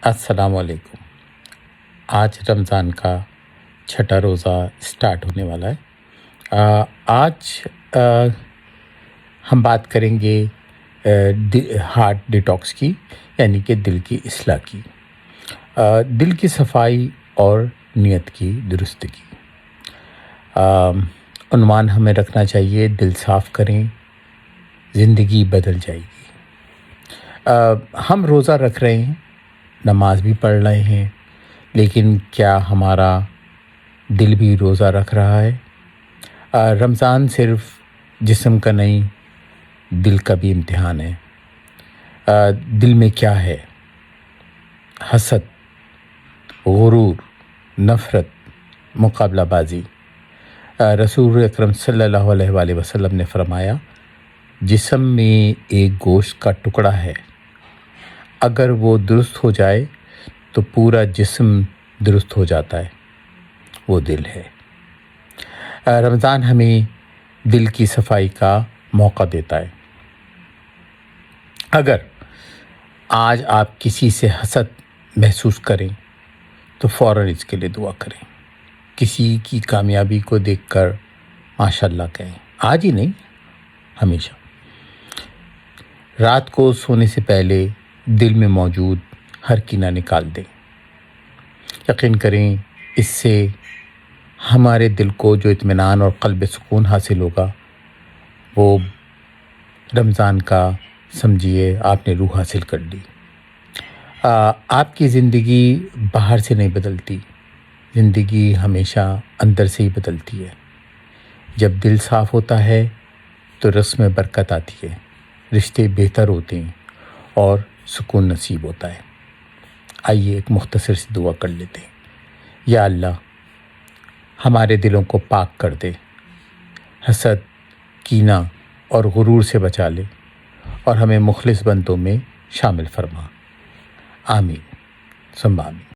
السلام علیکم۔ آج رمضان کا چھٹا روزہ اسٹارٹ ہونے والا ہے۔ آج ہم بات کریں گے ہارٹ ڈیٹاکس کی، یعنی کہ دل کی اصلاح کی، دل کی صفائی اور نیت کی درستگی۔ عنوان ہمیں رکھنا چاہیے، دل صاف کریں، زندگی بدل جائے گی۔ ہم روزہ رکھ رہے ہیں، نماز بھی پڑھ رہے ہیں، لیکن کیا ہمارا دل بھی روزہ رکھ رہا ہے؟ رمضان صرف جسم کا نہیں، دل کا بھی امتحان ہے۔ دل میں کیا ہے؟ حسد، غرور، نفرت، مقابلہ بازی۔ رسول اکرم صلی اللہ علیہ وآلہ وسلم نے فرمایا، جسم میں ایک گوشت کا ٹکڑا ہے، اگر وہ درست ہو جائے تو پورا جسم درست ہو جاتا ہے، وہ دل ہے۔ رمضان ہمیں دل کی صفائی کا موقع دیتا ہے۔ اگر آج آپ کسی سے حسد محسوس کریں تو فوراً اس کے لیے دعا کریں۔ کسی کی کامیابی کو دیکھ کر ماشاءاللہ کہیں، آج ہی نہیں، ہمیشہ۔ رات کو سونے سے پہلے دل میں موجود ہر کینہ نکال دیں۔ یقین کریں، اس سے ہمارے دل کو جو اطمینان اور قلب سکون حاصل ہوگا، وہ رمضان کا سمجھیے آپ نے روح حاصل کر لی۔ آپ کی زندگی باہر سے نہیں بدلتی، زندگی ہمیشہ اندر سے ہی بدلتی ہے۔ جب دل صاف ہوتا ہے تو رس میں برکت آتی ہے، رشتے بہتر ہوتے ہیں اور سکون نصیب ہوتا ہے۔ آئیے ایک مختصر سی دعا کر لیتے ہیں۔ یا اللہ، ہمارے دلوں کو پاک کر دے، حسد، کینہ اور غرور سے بچا لے، اور ہمیں مخلص بندوں میں شامل فرما۔ آمین ثم آمین۔